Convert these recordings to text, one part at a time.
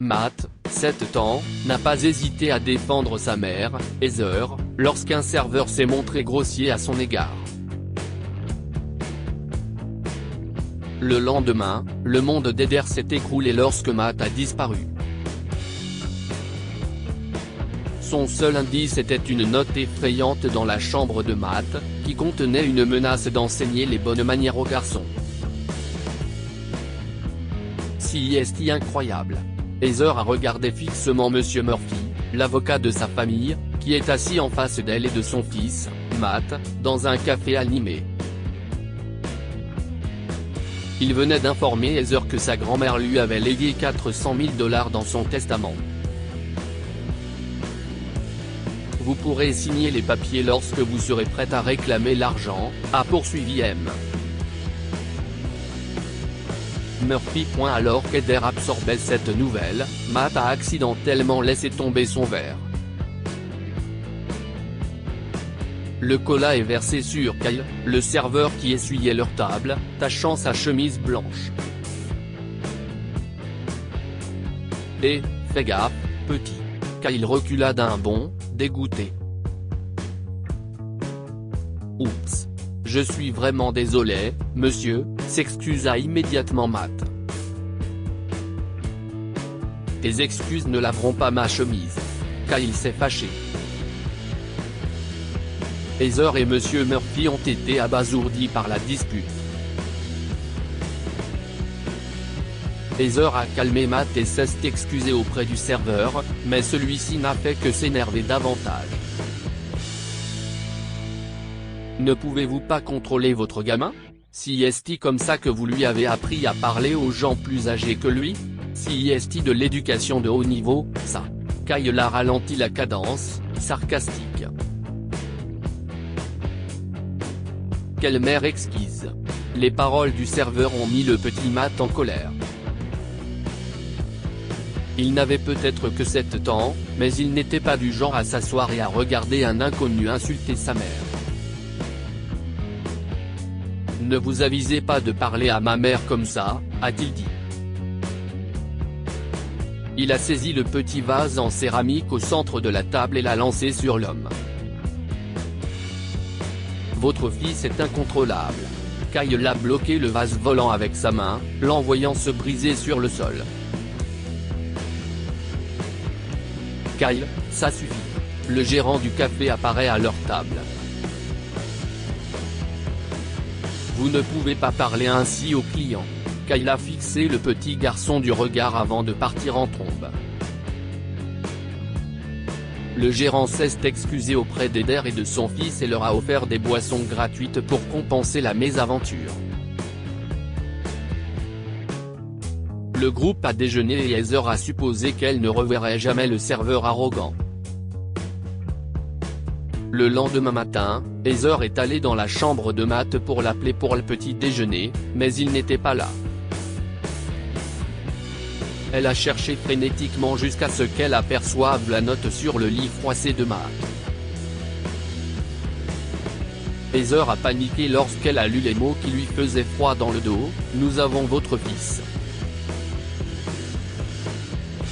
Matt, 7 ans, n'a pas hésité à défendre sa mère, Heather, lorsqu'un serveur s'est montré grossier à son égard. Le lendemain, le monde d'Heather s'est écroulé lorsque Matt a disparu. Son seul indice était une note effrayante dans la chambre de Matt, qui contenait une menace d'enseigner les bonnes manières aux garçons. Si est incroyable. Heather a regardé fixement Monsieur Murphy, l'avocat de sa famille, qui est assis en face d'elle et de son fils, Matt, dans un café animé. Il venait d'informer Heather que sa grand-mère lui avait légué 400 000 $ dans son testament. Vous pourrez signer les papiers lorsque vous serez prête à réclamer l'argent, a poursuivi M. Murphy. Alors qu'Heather absorbait cette nouvelle, Matt a accidentellement laissé tomber son verre. Le cola est versé sur Kyle, le serveur qui essuyait leur table, tachant sa chemise blanche. Et, fais gaffe, petit. Kyle recula d'un bond, dégoûté. Oups. Je suis vraiment désolé, monsieur, s'excusa immédiatement Matt. Tes excuses ne laveront pas ma chemise. Kyle s'est fâché. Heather et Monsieur Murphy ont été abasourdis par la dispute. Heather a calmé Matt et s'est excusé auprès du serveur, mais celui-ci n'a fait que s'énerver davantage. Ne pouvez-vous pas contrôler votre gamin? Si est-il comme ça que vous lui avez appris à parler aux gens plus âgés que lui? Si est-il de l'éducation de haut niveau, ça? Kyle a ralenti la cadence, sarcastique. Quelle mère exquise. Les paroles du serveur ont mis le petit Matt en colère. Il n'avait peut-être que 7 ans, mais il n'était pas du genre à s'asseoir et à regarder un inconnu insulter sa mère. Ne vous avisez pas de parler à ma mère comme ça, a-t-il dit. Il a saisi le petit vase en céramique au centre de la table et l'a lancé sur l'homme. Votre fils est incontrôlable. Kyle a bloqué le vase volant avec sa main, l'envoyant se briser sur le sol. Kyle, ça suffit. Le gérant du café apparaît à leur table. Vous ne pouvez pas parler ainsi aux clients. Kyle a fixé le petit garçon du regard avant de partir en trombe. Le gérant s'est excusé auprès d'Heather et de son fils et leur a offert des boissons gratuites pour compenser la mésaventure. Le groupe a déjeuné et Heather a supposé qu'elle ne reverrait jamais le serveur arrogant. Le lendemain matin, Heather est allée dans la chambre de Matt pour l'appeler pour le petit déjeuner, mais il n'était pas là. Elle a cherché frénétiquement jusqu'à ce qu'elle aperçoive la note sur le lit froissé de Matt. Heather a paniqué lorsqu'elle a lu les mots qui lui faisaient froid dans le dos, « Nous avons votre fils.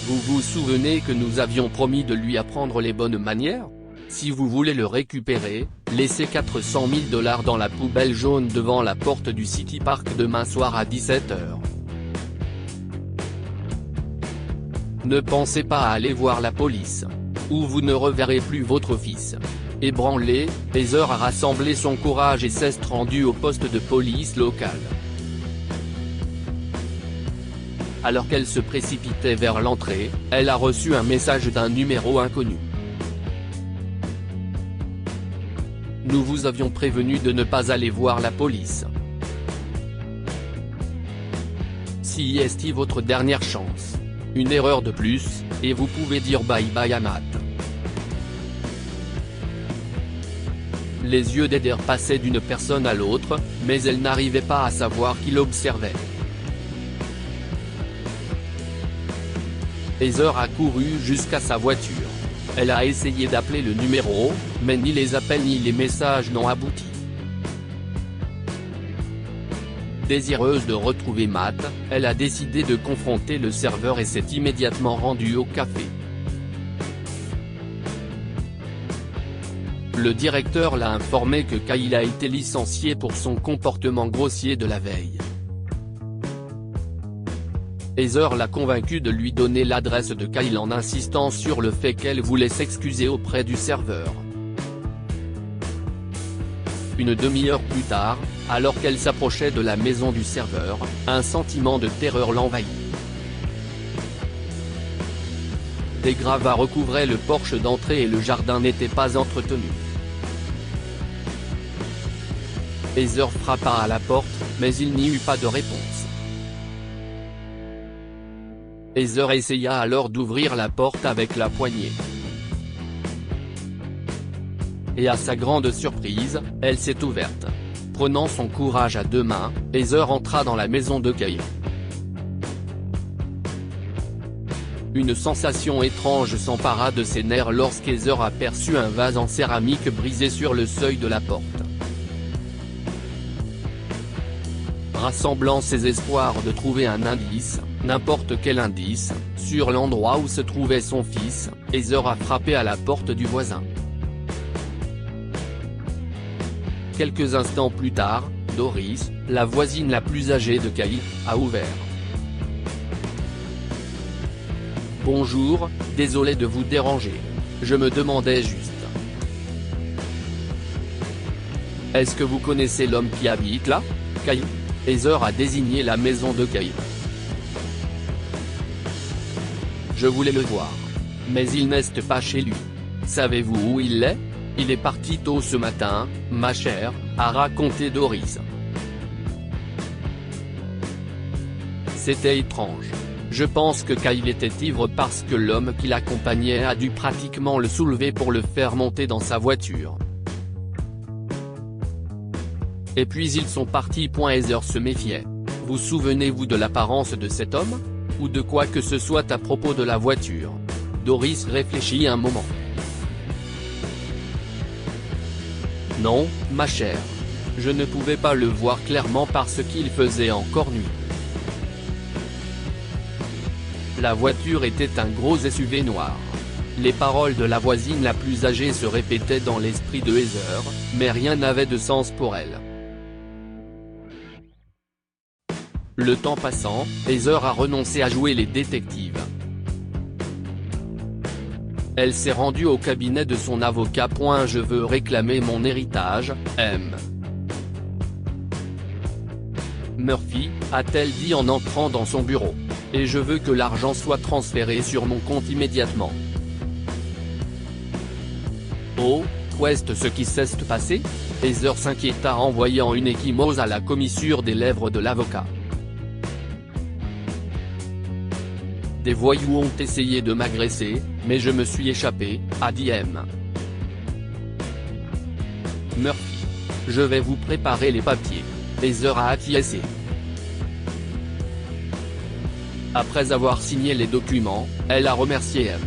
Vous vous souvenez que nous avions promis de lui apprendre les bonnes manières? Si vous voulez le récupérer, laissez 400 000 $ dans la poubelle jaune devant la porte du City Park demain soir à 17 h. Ne pensez pas à aller voir la police. Ou vous ne reverrez plus votre fils. » Ébranlée, Heather a rassemblé son courage et s'est rendue au poste de police local. Alors qu'elle se précipitait vers l'entrée, elle a reçu un message d'un numéro inconnu. Nous vous avions prévenu de ne pas aller voir la police. Si est votre dernière chance. Une erreur de plus, et vous pouvez dire bye bye à Matt. Les yeux d'Heather passaient d'une personne à l'autre, mais elle n'arrivait pas à savoir qui l'observait. Heather a couru jusqu'à sa voiture. Elle a essayé d'appeler le numéro, mais ni les appels ni les messages n'ont abouti. Désireuse de retrouver Matt, elle a décidé de confronter le serveur et s'est immédiatement rendue au café. Le directeur l'a informé que Kyle a été licencié pour son comportement grossier de la veille. Heather l'a convaincu de lui donner l'adresse de Kyle en insistant sur le fait qu'elle voulait s'excuser auprès du serveur. Une demi-heure plus tard, alors qu'elle s'approchait de la maison du serveur, un sentiment de terreur l'envahit. Des gravats recouvraient le porche d'entrée et le jardin n'était pas entretenu. Heather frappa à la porte, mais il n'y eut pas de réponse. Heather essaya alors d'ouvrir la porte avec la poignée. Et à sa grande surprise, elle s'est ouverte. Prenant son courage à deux mains, Heather entra dans la maison de Kyle. Une sensation étrange s'empara de ses nerfs lorsqu'Heather aperçut un vase en céramique brisé sur le seuil de la porte. Rassemblant ses espoirs de trouver un indice, n'importe quel indice, sur l'endroit où se trouvait son fils, Heather a frappé à la porte du voisin. Quelques instants plus tard, Doris, la voisine la plus âgée de Kyle, a ouvert. « Bonjour, désolé de vous déranger. Je me demandais juste. Est-ce que vous connaissez l'homme qui habite là, Kyle ?» Heather a désigné la maison de Kyle. « Je voulais le voir. Mais il n'est pas chez lui. Savez-vous où il est ? Il est parti tôt ce matin, ma chère, » a raconté Doris. C'était étrange. Je pense que Kyle était ivre parce que l'homme qui l'accompagnait a dû pratiquement le soulever pour le faire monter dans sa voiture. Et puis ils sont partis. Heather se méfiait. Vous souvenez-vous de l'apparence de cet homme ? Ou de quoi que ce soit à propos de la voiture ? Doris réfléchit un moment. Non, ma chère. Je ne pouvais pas le voir clairement parce qu'il faisait encore nuit. La voiture était un gros SUV noir. Les paroles de la voisine la plus âgée se répétaient dans l'esprit de Heather, mais rien n'avait de sens pour elle. Le temps passant, Heather a renoncé à jouer les détectives. Elle s'est rendue au cabinet de son avocat. Je veux réclamer mon héritage, M. Murphy, a-t-elle dit en entrant dans son bureau. Et je veux que l'argent soit transféré sur mon compte immédiatement. Oh, qu'est-ce ce qui s'est passé ? Heather s'inquiéta en voyant une échymose à la commissure des lèvres de l'avocat. Des voyous ont essayé de m'agresser, mais je me suis échappé, a dit M. Murphy. Je vais vous préparer les papiers. Heather a acquiescé. Après avoir signé les documents, elle a remercié M.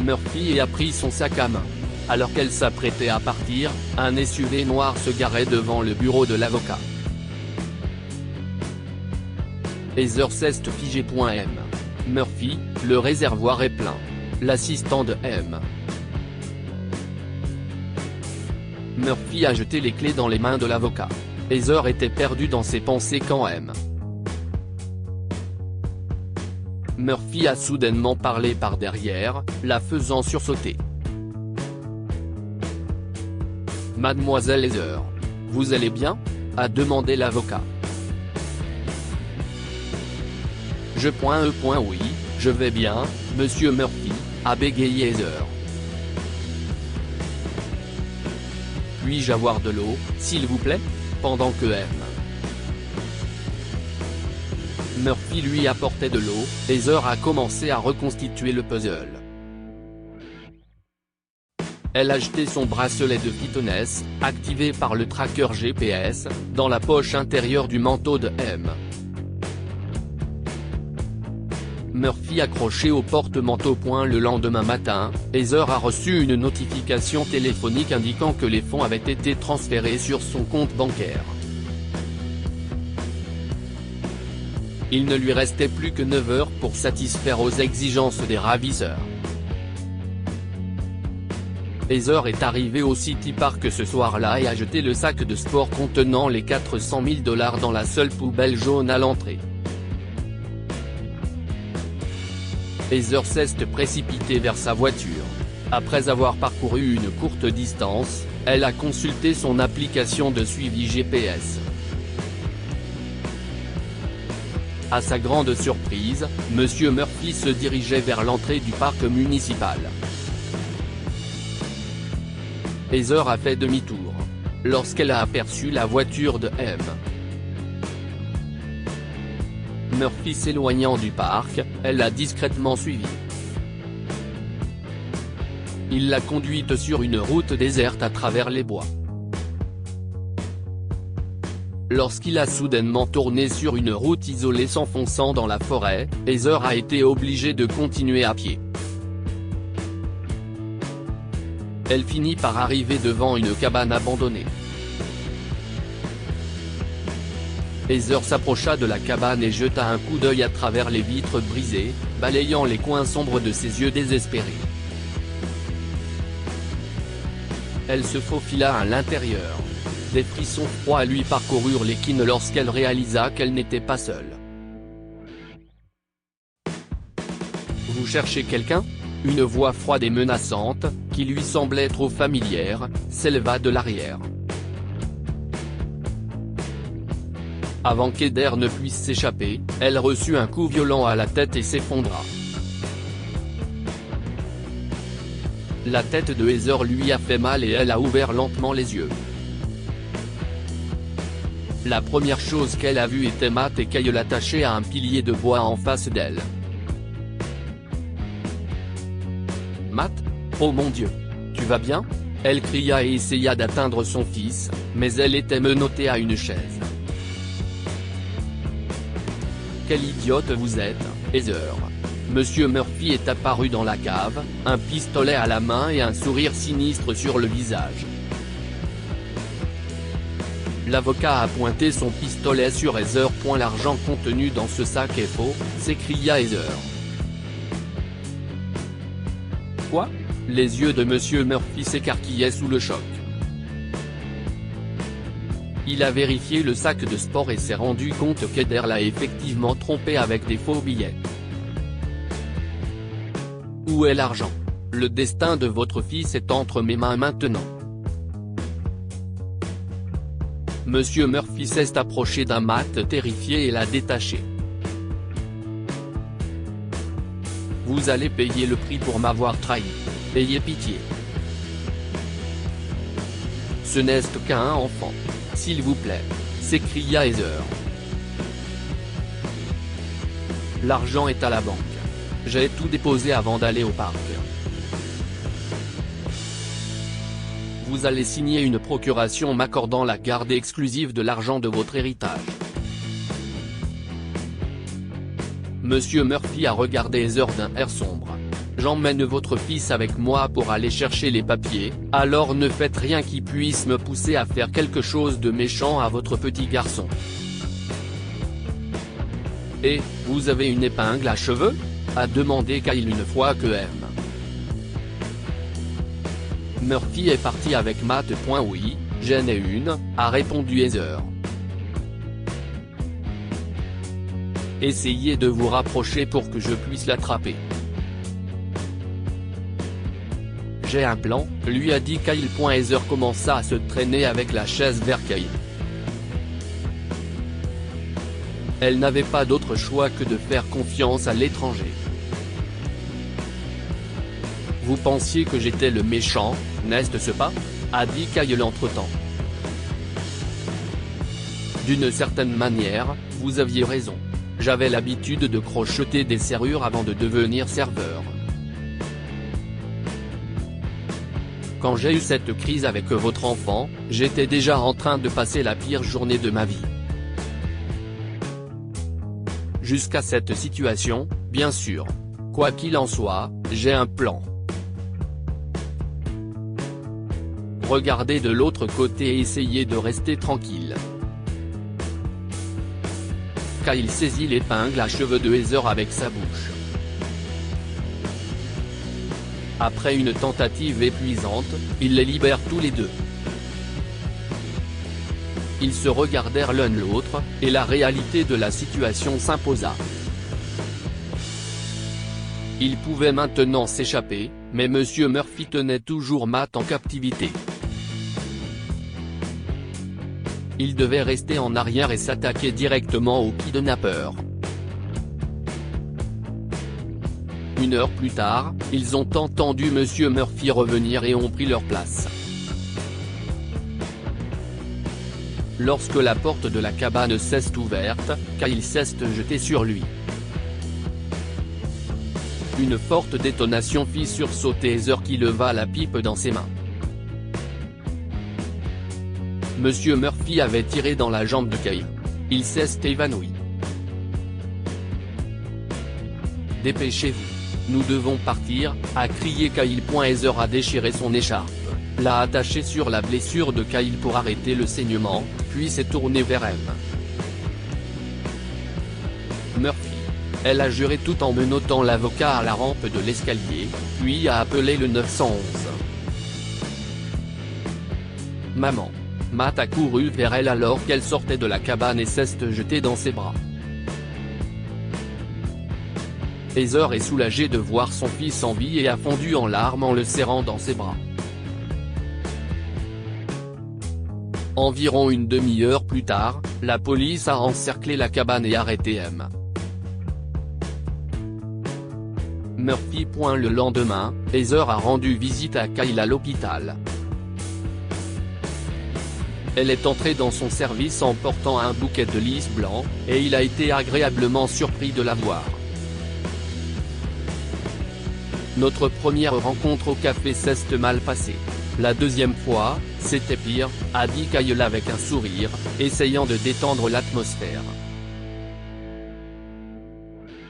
Murphy et a pris son sac à main. Alors qu'elle s'apprêtait à partir, un SUV noir se garait devant le bureau de l'avocat. Heather s'est figée. M. Murphy, le réservoir est plein. L'assistant de M. Murphy a jeté les clés dans les mains de l'avocat. Heather était perdue dans ses pensées quand M. Murphy a soudainement parlé par derrière, la faisant sursauter. « Mademoiselle Heather. Vous allez bien ?» a demandé l'avocat. Oui, je vais bien, monsieur Murphy, a bégayé Heather. Puis-je avoir de l'eau, s'il vous plaît ? Pendant que M. Murphy lui apportait de l'eau, Heather a commencé à reconstituer le puzzle. Elle a jeté son bracelet de fitness, activé par le tracker GPS, dans la poche intérieure du manteau de M. Murphy accroché au porte-manteau. Le lendemain matin, Heather a reçu une notification téléphonique indiquant que les fonds avaient été transférés sur son compte bancaire. Il ne lui restait plus que 9 heures pour satisfaire aux exigences des ravisseurs. Heather est arrivée au City Park ce soir-là et a jeté le sac de sport contenant les 400 000 $ dans la seule poubelle jaune à l'entrée. Heather s'est précipitée vers sa voiture. Après avoir parcouru une courte distance, elle a consulté son application de suivi GPS. À sa grande surprise, Monsieur Murphy se dirigeait vers l'entrée du parc municipal. Heather a fait demi-tour lorsqu'elle a aperçu la voiture de M. Murphy s'éloignant du parc, elle l'a discrètement suivi. Il l'a conduite sur une route déserte à travers les bois. Lorsqu'il a soudainement tourné sur une route isolée s'enfonçant dans la forêt, Heather a été obligée de continuer à pied. Elle finit par arriver devant une cabane abandonnée. Heather s'approcha de la cabane et jeta un coup d'œil à travers les vitres brisées, balayant les coins sombres de ses yeux désespérés. Elle se faufila à l'intérieur. Des frissons froids lui parcoururent l'équine lorsqu'elle réalisa qu'elle n'était pas seule. « Vous cherchez quelqu'un ?» Une voix froide et menaçante, qui lui semblait trop familière, s'éleva de l'arrière. Avant qu'Heather ne puisse s'échapper, elle reçut un coup violent à la tête et s'effondra. La tête de Heather lui a fait mal et elle a ouvert lentement les yeux. La première chose qu'elle a vue était Matt et Kyle attachés à un pilier de bois en face d'elle. « Matt ? Oh mon Dieu ! Tu vas bien ?» Elle cria et essaya d'atteindre son fils, mais elle était menottée à une chaise. « Quelle idiote vous êtes, Heather !» Monsieur Murphy est apparu dans la cave, un pistolet à la main et un sourire sinistre sur le visage. L'avocat a pointé son pistolet sur Heather. « L'argent contenu dans ce sac est faux », s'écria Heather. Quoi ? Les yeux de Monsieur Murphy s'écarquillaient sous le choc. Il a vérifié le sac de sport et s'est rendu compte qu'Heather l'a effectivement trompé avec des faux billets. Où est l'argent ? Le destin de votre fils est entre mes mains maintenant. Monsieur Murphy s'est approché d'un Matt terrifié et l'a détaché. Vous allez payer le prix pour m'avoir trahi. Ayez pitié. Ce n'est qu'un enfant. S'il vous plaît, s'écria Heather. L'argent est à la banque. J'ai tout déposé avant d'aller au parc. Vous allez signer une procuration m'accordant la garde exclusive de l'argent de votre héritage. Monsieur Murphy a regardé Heather d'un air sombre. J'emmène votre fils avec moi pour aller chercher les papiers, alors ne faites rien qui puisse me pousser à faire quelque chose de méchant à votre petit garçon. Et, vous avez une épingle à cheveux ? A demandé Kyle une fois que M. Murphy est parti avec Matt. Oui, j'en ai une, a répondu Heather. Essayez de vous rapprocher pour que je puisse l'attraper. J'ai un plan, lui a dit Kyle. Heather commença à se traîner avec la chaise vers Kyle. Elle n'avait pas d'autre choix que de faire confiance à l'étranger. Vous pensiez que j'étais le méchant, n'est-ce pas ? A dit Kyle entre-temps. D'une certaine manière, vous aviez raison. J'avais l'habitude de crocheter des serrures avant de devenir serveur. Quand j'ai eu cette crise avec votre enfant, j'étais déjà en train de passer la pire journée de ma vie. Jusqu'à cette situation, bien sûr. Quoi qu'il en soit, j'ai un plan. Regardez de l'autre côté et essayez de rester tranquille. Kyle saisit l'épingle à cheveux de Heather avec sa bouche. Après une tentative épuisante, il les libère tous les deux. Ils se regardèrent l'un l'autre, et la réalité de la situation s'imposa. Il pouvait maintenant s'échapper, mais Monsieur Murphy tenait toujours Matt en captivité. Il devait rester en arrière et s'attaquer directement au kidnappeur. Une heure plus tard, ils ont entendu Monsieur Murphy revenir et ont pris leur place. Lorsque la porte de la cabane s'est ouverte, Kyle s'est jeté sur lui. Une forte détonation fit sursauter Heather qui leva la pipe dans ses mains. Monsieur Murphy avait tiré dans la jambe de Kyle. Il s'est évanoui. Dépêchez-vous. Nous devons partir, a crié Kyle. Heather a déchiré son écharpe, l'a attachée sur la blessure de Kyle pour arrêter le saignement, puis s'est tournée vers elle. Murphy. Elle a juré tout en menottant l'avocat à la rampe de l'escalier, puis a appelé le 911. Maman. Matt a couru vers elle alors qu'elle sortait de la cabane et s'est jetée dans ses bras. Heather est soulagée de voir son fils en vie et a fondu en larmes en le serrant dans ses bras. Environ une demi-heure plus tard, la police a encerclé la cabane et arrêté M. Murphy. Le lendemain, Heather a rendu visite à Kyle à l'hôpital. Elle est entrée dans son service en portant un bouquet de lys blanc, et il a été agréablement surpris de la voir. Notre première rencontre au café s'est mal passée. La deuxième fois, c'était pire, a dit Kyle avec un sourire, essayant de détendre l'atmosphère.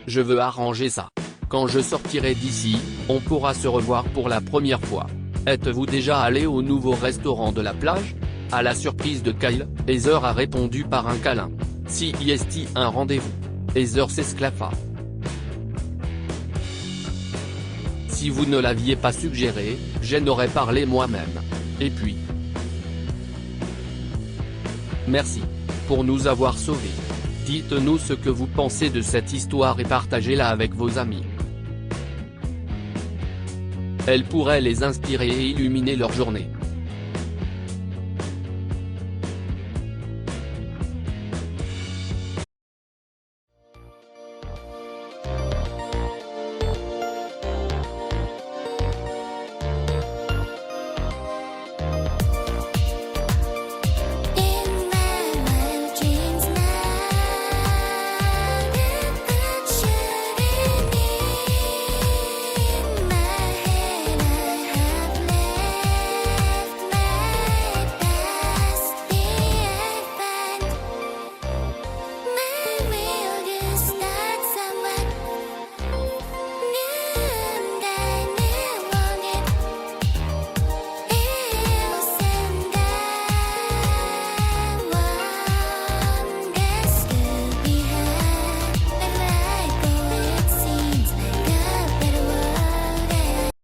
Je veux arranger ça. Quand je sortirai d'ici, on pourra se revoir pour la première fois. Êtes-vous déjà allé au nouveau restaurant de la plage ? À la surprise de Kyle, Heather a répondu par un câlin. Si est un rendez-vous. Heather s'esclaffa. Si vous ne l'aviez pas suggéré, j'en aurais parlé moi-même. Et puis. Merci. Pour nous avoir sauvés. Dites-nous ce que vous pensez de cette histoire et partagez-la avec vos amis. Elle pourrait les inspirer et illuminer leur journée.